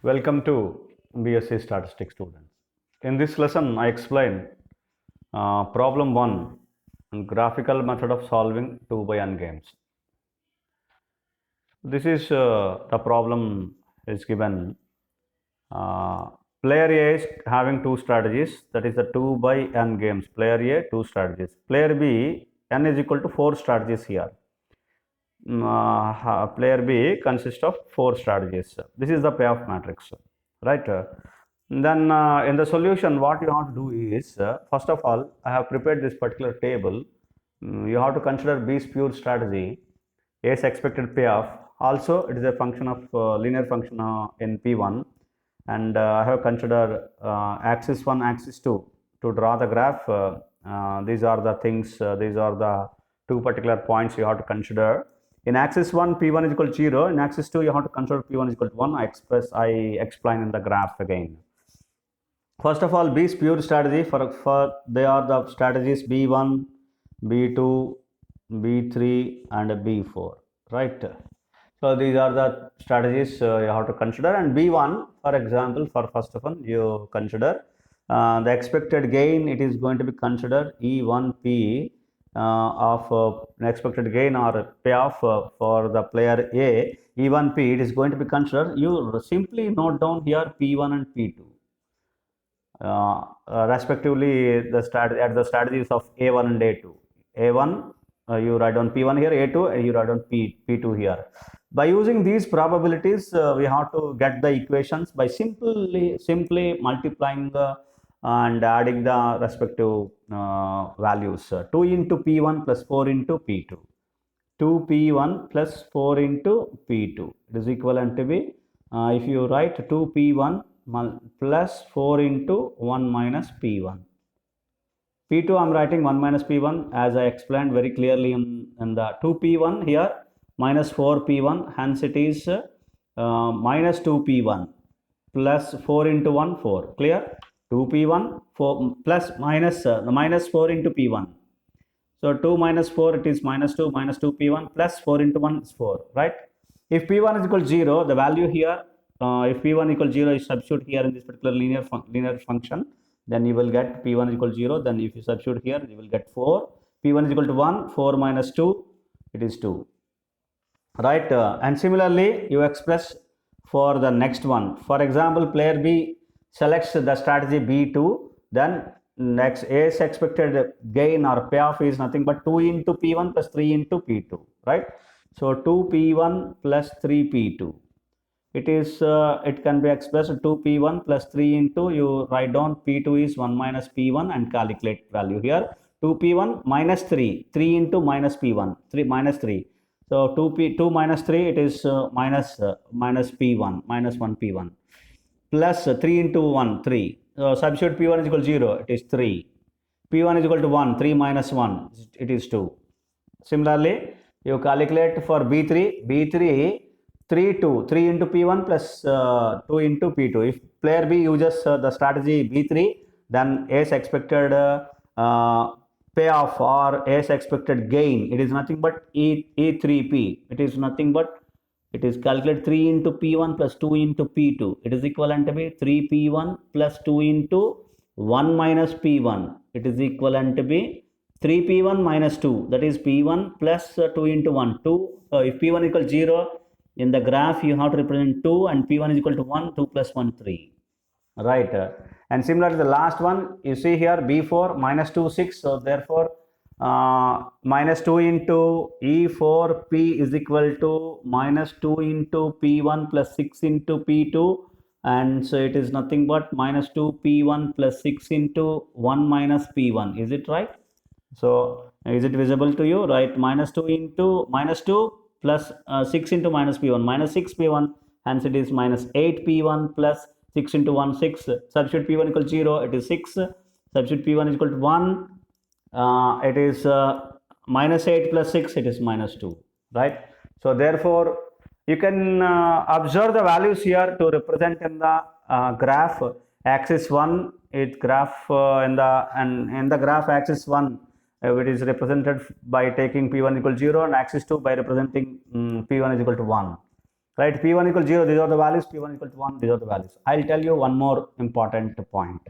Welcome to BSc Statistics students. In this lesson, I explain problem 1 graphical method of solving 2 by n games. This is the problem is given. Uh, Player A is having two strategies, that is the 2 by n games. Player A, two strategies. Player B, n is equal to 4 strategies here. Player B consists of 4 strategies. This is the payoff matrix, right? Then in the solution, what you have to do is, first of all, I have prepared this particular table. You have to consider B's pure strategy, A's expected payoff. Also, it is a function of linear function in P1, and I have considered axis 1, axis 2 to draw the graph. These are the things, these are the two particular points you have to consider. In axis 1, P1 is equal to 0. In axis 2, you have to consider P1 is equal to 1. I explain in the graph again. First of all, B's pure strategy, for they are the strategies B1, B2, B3 and B4, right? So these are the strategies you have to consider. And B1, for example, for first of all, you consider the expected gain. It is going to be considered E1P of expected gain or payoff for the player A. E1P, it is going to be considered. You simply note down here P1 and P2. Respectively, the strategies of A1 and A2. A1, you write down P1 here, A2, you write down P2 here. By using these probabilities, we have to get the equations by simply multiplying and adding the respective values. 2 into P1 plus 4 into P2. 2P1 plus 4 into P2. It is equivalent to be, if you write 2P1 plus 4 into 1 minus P1. P2 I am writing 1 minus P1 as I explained very clearly in the 2P1 here minus 4P1, hence it is minus 2P1 plus 4 into 1, 4. Clear? 2P1 4 plus minus minus 4 into P1. So 2 minus 4, it is minus 2 P1 plus 4 into 1 is 4, right? If P1 is equal to 0, the value here, if P1 equal to 0 is substitute here in this particular linear function, then you will get P1 is equal to 0. Then if you substitute here, you will get 4. P1 is equal to 1, 4 minus 2, it is 2, right? And similarly, you express for the next one. For example, player B selects the strategy B2, then next A's expected gain or payoff is nothing but 2 into P1 plus 3 into P2, right? So 2P1 plus 3P2. It is it can be expressed 2P1 plus 3 into, you write down P2 is 1 minus P1 and calculate value here. 2P1 minus 3 into minus P1, 3 minus 3. So 2 minus 3, it is minus P1, minus 1 P1 plus 3 into 1, 3. So substitute P1 is equal to 0, it is 3. P1 is equal to 1, 3 minus 1, it is 2. Similarly, you calculate for B3, 3 into P1 plus 2 into P2. If player B uses the strategy B3, then A's expected payoff or A's expected gain, it is nothing but E3P. It is nothing but, it is calculated 3 into P1 plus 2 into P2. It is equivalent to be 3P1 plus 2 into 1 minus P1. It is equivalent to be 3P1 minus 2. That is P1 plus 2 into 1. 2. If P1 equals 0, in the graph you have to represent 2 and P1 is equal to 1, 2 plus 1, 3. Right. And similarly, the last one, you see here B4 minus 2, 6. So therefore, minus 2 into E4P is equal to minus 2 into P1 plus 6 into P2, and so it is nothing but minus 2 P1 plus 6 into 1 minus P1. Is it right? So is it visible to you? Right, minus 2 into minus 2 plus 6 into minus P1, minus 6 P1, hence it is minus 8 P1 plus 6 into 1, 6. Substitute P1 equal to 0, it is 6. Substitute P1 is equal to 1, it is minus 8 plus 6, it is minus 2, right? So therefore, you can observe the values here to represent in the graph. Axis 1, it graph in the graph axis 1, it is represented by taking P1 equal to 0, and axis 2 by representing P1 is equal to 1. right? P1 equals 0, these are the values, P1 equals 1, these are the values. I'll tell you one more important point.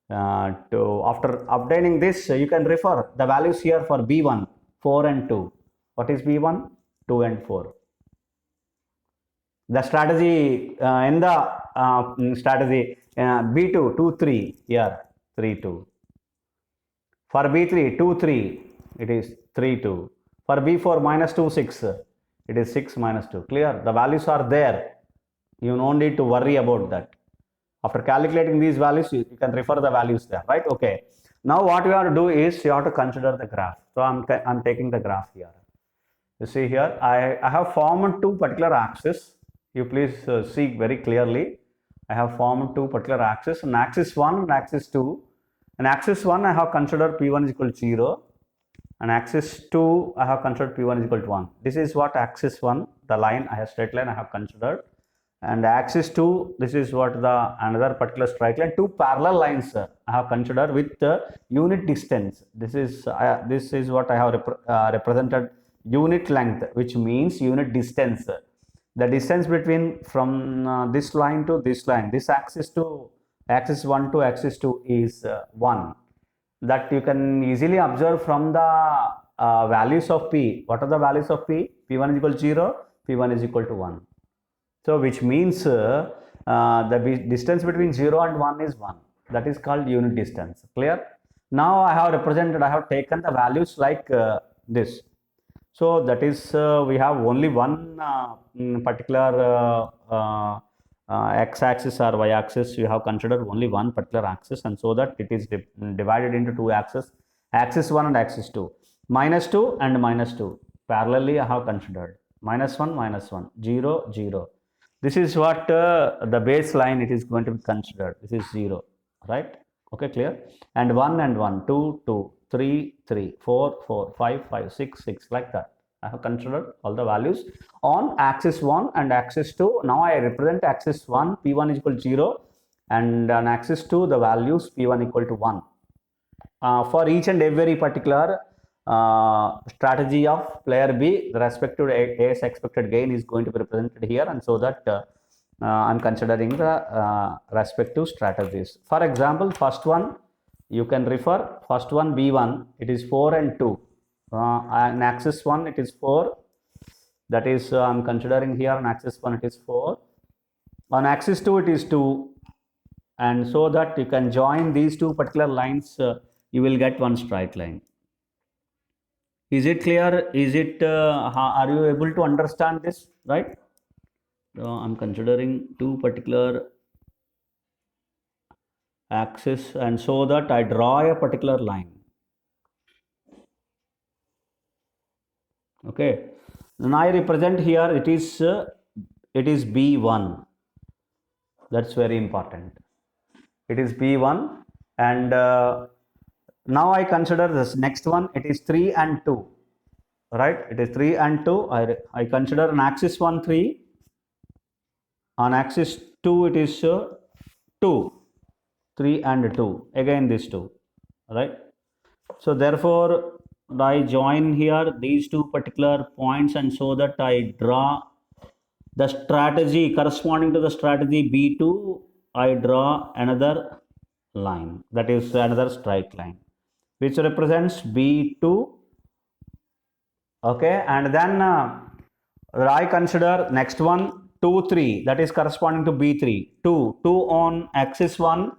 After obtaining this, you can refer the values here for B1, 4 and 2. What is B1? 2 and 4. The strategy in the strategy B2, 2, 3, here 3, 2. For B3, 2, 3, it is 3, 2. For B4, minus 2, 6, it is 6 minus 2. Clear? The values are there. You no need to worry about that. After calculating these values, you can refer the values there, right? Okay. Now what you have to do is you have to consider the graph. So I'm taking the graph here. You see here, I have formed two particular axes. You please see very clearly. I have formed two particular axes, an axis 1 and axis 2. An axis 1 I have considered P1 is equal to 0. And axis 2 I have considered P1 is equal to 1. This is what axis 1, the line, I have straight line I have considered. And axis 2, this is what the another particular straight line, two parallel lines I have considered with the unit distance. This is what I have represented unit length, which means unit distance. The distance between from this line to this line, this axis to axis 1 to axis 2 is 1. That you can easily observe from the values of P. What are the values of P? P1 is equal to 0, P1 is equal to 1. So which means the distance between 0 and 1 is 1. That is called unit distance. Clear? Now I have taken the values like this. So that is we have only one particular x-axis or y-axis. You have considered only one particular axis, and so that it is divided into two axes, axis 1 and axis 2. Minus 2 and minus 2. Parallelly I have considered. Minus 1, 0, 0. This is what the baseline it is going to be considered. This is 0, right? Okay, clear? And 1, 2, 2, 3, 3, 4, 4, 5, 5, 6, 6, like that. I have considered all the values on axis 1 and axis 2. Now I represent axis 1, P1 is equal to 0, and on axis 2, the values P1 equal to 1. For each and every particular strategy of player B, the respective A's expected gain is going to be represented here, and so that I'm considering the respective strategies. For example, first one you can refer, first one B1, it is 4 and 2. On axis 1 it is 4, that is I'm considering here on axis 1 it is 4. On axis 2 it is 2, and so that you can join these two particular lines, you will get one straight line. Is it clear? Is it are you able to understand this, right? I'm considering two particular axis, and so that I draw a particular line. Okay, then I represent here it is B1. That's very important. It is B1, and now I consider this next one. It is 3 and 2. Right? It is 3 and 2. I consider an axis 1 3. On axis 2 it is 2. 3 and 2. Again this 2. Right? So therefore I join here these two particular points, and so that I draw the strategy corresponding to the strategy B2. I draw another line, that is another straight line, which represents B2. Okay, and then I consider next one 2 3, that is corresponding to B3. 2 on axis 1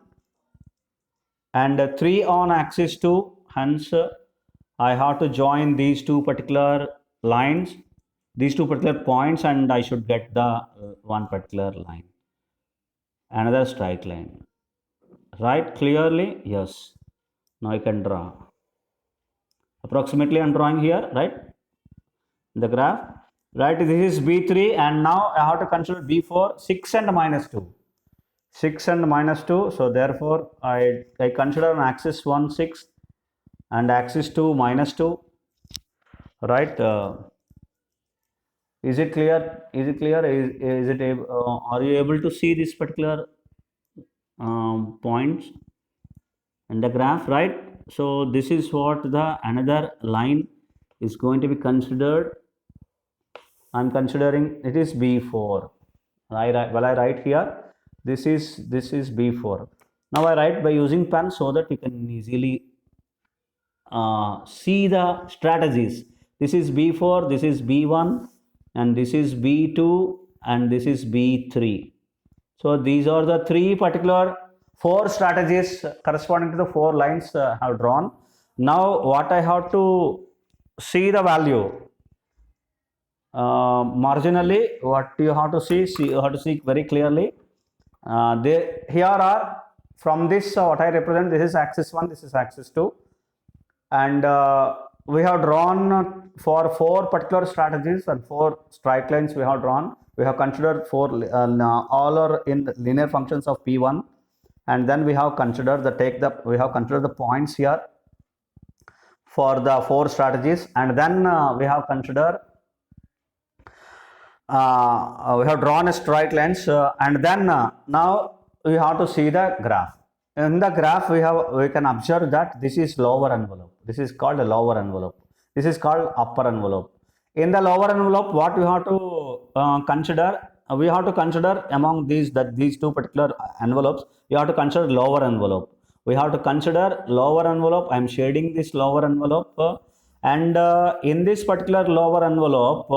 and 3 on axis 2. Hence I have to join these two particular lines, these two particular points, and I should get the one particular line, another straight line. Right? Clearly? Yes. Now I can draw. Approximately I'm drawing here, right? The graph. Right? This is B3, and now I have to consider B4, 6 and minus 2. 6 and minus 2. So therefore I consider an axis 1 6 and axis 2 minus 2. Right? Is it clear? Is it clear? Is it are you able to see this particular points in the graph, right? So this is what the another line is going to be considered, I'm considering it is B4. I write here, this is B4. Now I write by using pen so that you can easily see the strategies. This is B4, this is B1, and this is B2, and this is B3. So these are the four strategies corresponding to the four lines I have drawn. Now what I have to see the value, marginally what you have to see very clearly. Here are from this what I represent, this is axis 1, this is axis 2, and we have drawn for four particular strategies and four straight lines we have drawn. We have considered four all are in linear functions of P1, and then we have considered the points here for the four strategies, and then we have considered we have drawn a straight lines, and then now we have to see the graph. In the graph we can observe that this is lower envelope, this is called a lower envelope, this is called upper envelope. In the lower envelope, what we have to consider, we have to consider among these two particular envelopes, you have to consider lower envelope. We have to consider lower envelope. I am shading this lower envelope, and in this particular lower envelope,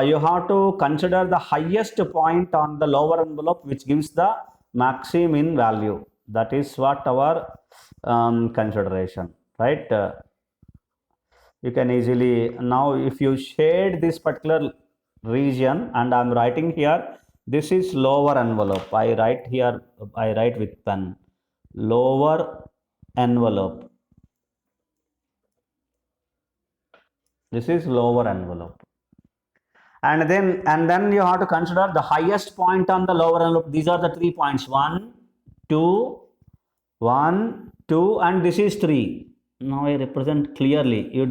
you have to consider the highest point on the lower envelope, which gives the maximum value. That is what our consideration, right? You can easily, now if you shade this particular region, and I am writing here, this is lower envelope. I write here, I write with pen, lower envelope. This is lower envelope. And then you have to consider the highest point on the lower envelope. These are the 3 points, 1, 2, and this is 3. Now I represent clearly. You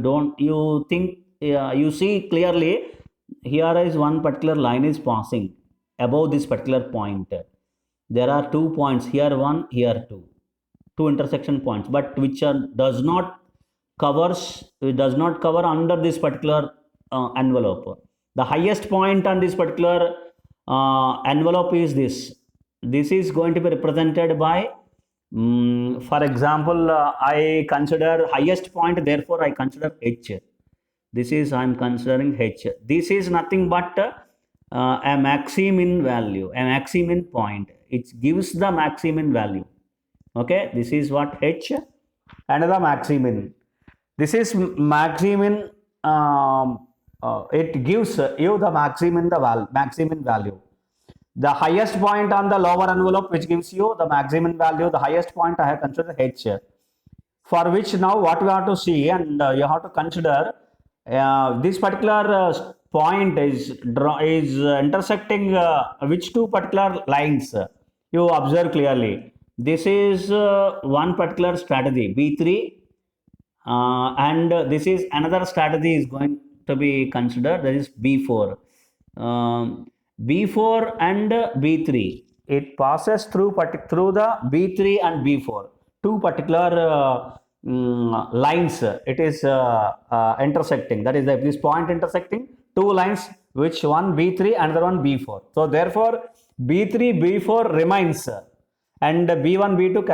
think, you see clearly, here is one particular line is passing above this particular point. There are 2 points, here 1, here 2. 2 intersection points, but which does not cover under this particular envelope. The highest point on this particular envelope is this. This is going to be represented by, for example, I consider highest point, therefore I consider H. This is, I am considering H. This is nothing but a maximum value, a maximum point. It gives the maximum value. Okay, this is what H, and the maximum. This is maximum. It gives you the maximum value. The highest point on the lower envelope, which gives you the maximum value, the highest point I have considered H, for which now what we have to see, and you have to consider this particular point is intersecting which two particular lines. You observe clearly. This is one particular strategy, B3, and this is another strategy is going to be considered, that is B4. B4 and B3, it passes through the B3 and B4, two particular lines. It is intersecting, that is this point intersecting two lines, which one B3, another one B4. So therefore B3, B4 remains, and B1, B2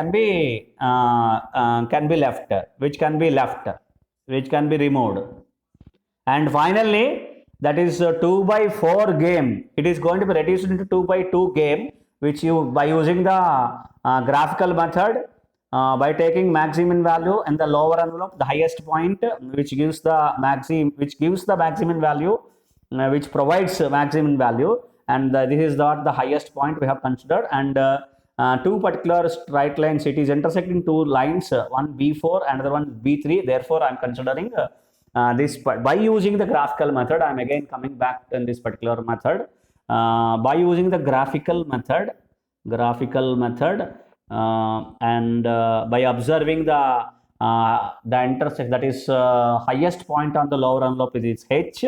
can be left, which can be removed. And finally, that is 2/4 game. It is going to be reduced into 2/2 game, which you, by using the graphical method, by taking maximum value in the lower envelope, the highest point, which gives the maximum value, which provides maximum value, and this is the highest point we have considered, and two particular straight lines, it is intersecting two lines, one B4, another one B3. Therefore I am considering this by using the graphical method. I am again coming back in this particular method, by using the graphical method, and by observing the intersection, that is highest point on the lower envelope is H,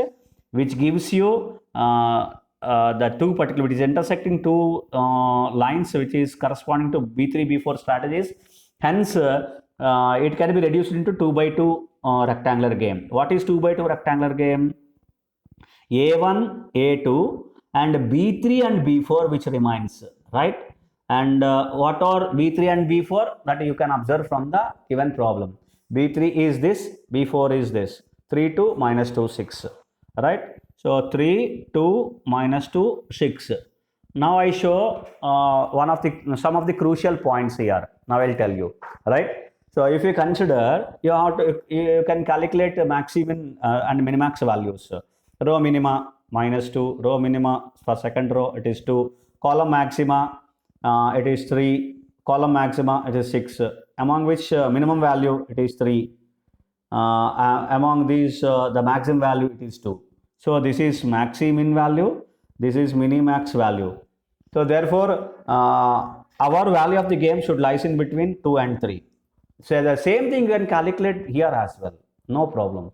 which gives you the two particular, which is intersecting two lines, which is corresponding to B3, B4 strategies. Hence it can be reduced into 2/2 rectangular game. What is 2/2 rectangular game? A1, A2 and B3 and B4 which remains, right? And what are B3 and B4? That you can observe from the given problem. B3 is this, B4 is this. 3, 2, minus 2, 6, right? So 3, 2, minus 2, 6. Now I show some of the crucial points here. Now I'll tell you, right? So if you consider, you can calculate maximum and minimax values. Row minima minus 2, row minima for second row it is 2, column maxima it is 3, column maxima it is 6, among which minimum value it is 3, among these the maximum value it is 2. So this is maximin value, this is minimax value. So therefore our value of the game should lies in between 2 and 3. So the same thing you can calculate here as well, no problem.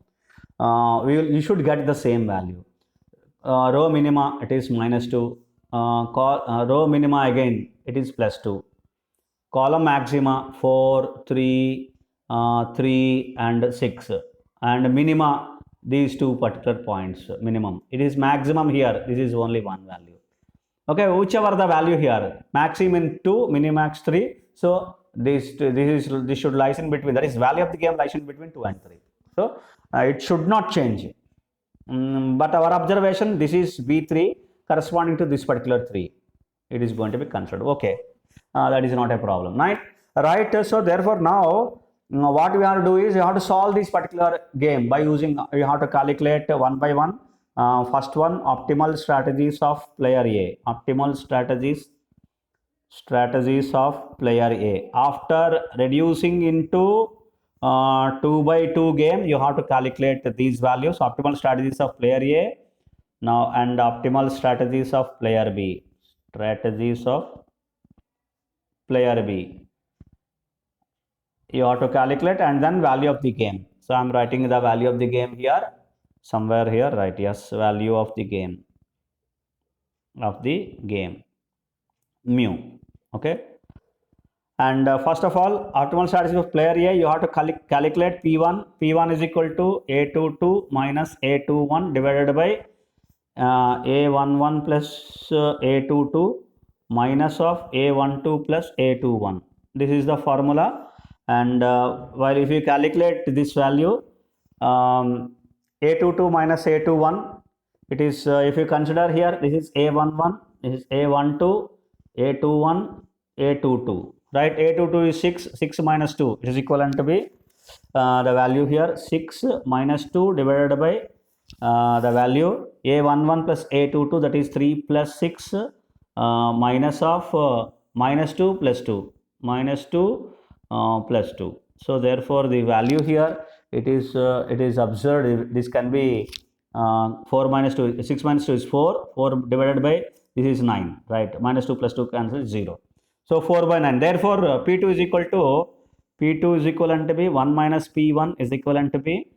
You should get the same value. Row minima it is minus 2, row minima again it is plus 2, column maxima 4, 3, 3 and 6, and minima these two particular points minimum. It is maximum here, this is only one value. Okay, whichever the value here, maximum 2, minimax 3. So this should lies in between, that is value of the game lies in between 2 and 3. So it should not change. But our observation, this is B3 corresponding to this particular 3. It is going to be considered. Okay, that is not a problem, right? Right. So therefore now what we have to do is you have to solve this particular game by using, you have to calculate one by one. First one, optimal strategies of player A. Optimal strategies of player A. After reducing into 2 by 2 game, you have to calculate these values. Optimal strategies of player A now, and optimal strategies of player B. Strategies of player B. You have to calculate, and then value of the game. So I am writing the value of the game here, somewhere here, right? Yes, value of the game, mu. Okay. And first of all, optimal strategy of player A, you have to calculate P1. P1 is equal to A22 minus A21 divided by A11 plus A22 minus of A12 plus A21. This is the formula. And while if you calculate this value, A22 minus A21, it is, if you consider here, this is A11, this is A12, A21, A22. Right, A22 is 6, 6 minus 2, it is equivalent to be the value here 6 minus 2 divided by the value A11 plus A22, that is 3 plus 6 minus of minus 2 plus 2, minus 2 plus 2. So therefore the value here, it is observed, this can be 4 minus 2, 6 minus 2 is 4, 4 divided by this is 9, right, minus 2 plus 2 cancels 0. So 4 by 9. Therefore, P2 is equivalent to be 1 minus P1 is equivalent to be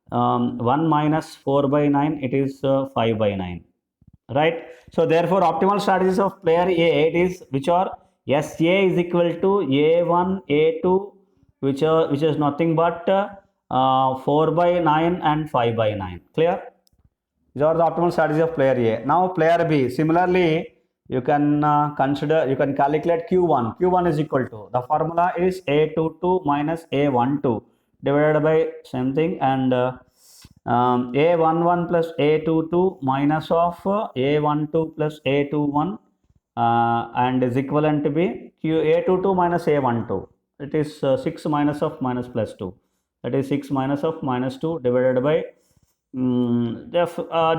1 minus 4 by 9. It is 5 by 9. Right. So therefore, optimal strategies of player A, it is which are SA is equal to A1, A2, which is nothing but 4 by 9 and 5 by 9. Clear? These are the optimal strategies of player A. Now player B. Similarly, you can you can calculate Q1. Q1 is equal to, the formula is A22 minus A12 divided by same thing, and A11 plus A22 minus of A12 plus A21 and is equivalent to be A22 minus A12. It is 6 minus of minus plus 2. That is 6 minus of minus 2 divided by the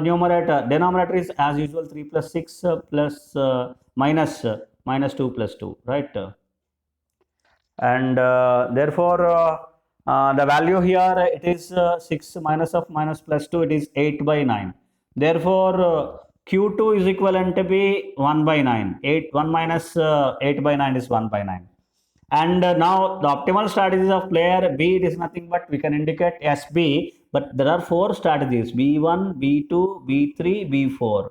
denominator is as usual 3 plus 6 plus minus 2 plus 2, right? And therefore the value here, it is 6 minus of minus plus 2, it is 8 by 9. Therefore Q2 is equivalent to be 1 by 9. 1 minus 8 by 9 is 1 by 9. And now the optimal strategies of player B, it is nothing but we can indicate SB, but there are 4 strategies, B1, B2, B3, B4,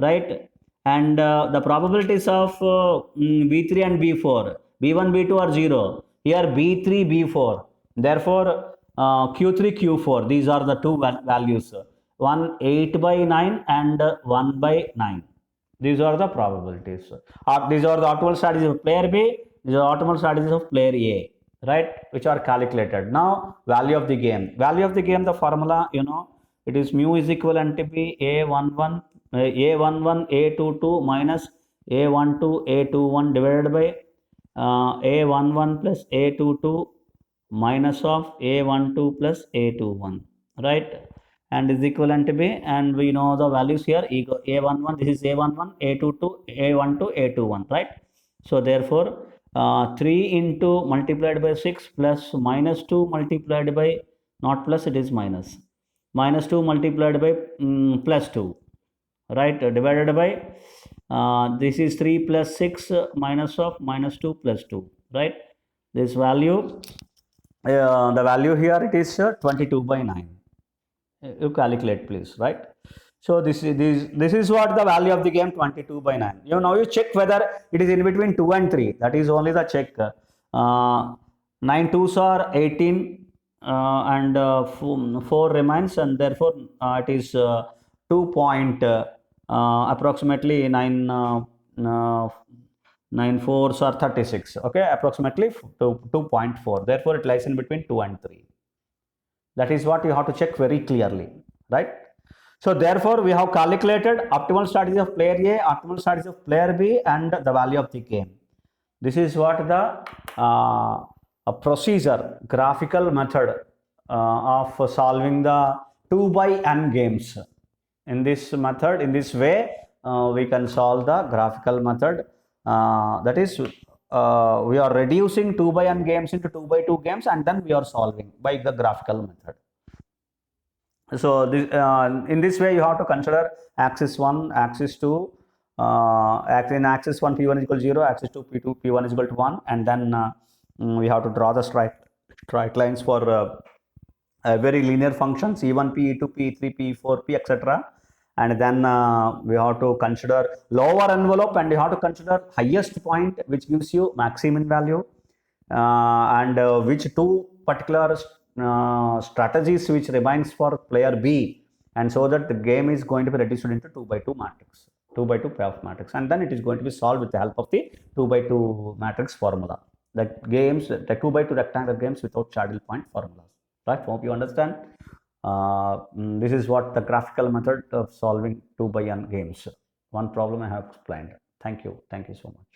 right? And the probabilities of B3 and B4, B1, B2 are 0. Here B3, B4. Therefore Q3, Q4, these are the two values. one 8 by 9 and 1 by 9. These are the probabilities. These are the optimal strategies of player B. These are optimal strategies of player A, right? Which are calculated. Now, value of the game. Value of the game, the formula, it is mu is equivalent to be A11, A11, A22 minus A12, A21 divided by A11 plus A22 minus of A12 plus A21, right? And is equivalent to b, and we know the values here, a11, this is a11, a22, a12, a21, right? So therefore 3 into multiplied by 6 plus minus 2 multiplied by, not plus, it is minus, minus 2 multiplied by plus 2, right, divided by this is 3 plus 6 minus of minus 2 plus 2, right? This value, the value here, it is 22 by 9. You calculate, please, right? So this is what the value of the game, 22 by 9. Now you check whether it is in between 2 and 3. That is only the check. 9 twos are 18, and 4 remains, and therefore it is 2 point, approximately 9 9 fours are 36. Okay, approximately 2.4. Therefore it lies in between 2 and 3. That is what you have to check very clearly, right? So therefore we have calculated optimal strategy of player A, optimal strategy of player B, and the value of the game. This is what the procedure, graphical method of solving the 2 by n games. In this method, in this way, we can solve the graphical method. That is, we are reducing 2 by n games into 2 by 2 games, and then we are solving by the graphical method. So this, in this way, you have to consider axis 1, axis 2. In axis 1, P1 is equal to 0, axis 2, P2, P1 is equal to 1, and then we have to draw the straight lines for very linear functions, E1, P, E2, P3, P4, P, etc. And then we have to consider lower envelope, and you have to consider highest point, which gives you maximum value, and which two particular strategies which remains for player B, and so that the game is going to be reduced into 2 by 2 matrix, 2 by 2 payoff matrix, and then it is going to be solved with the help of the 2 by 2 matrix formula. The 2 by 2 rectangular games without saddle point formulas. Right? Hope you understand. This is what the graphical method of solving 2 by n games. One problem I have explained. Thank you. Thank you so much.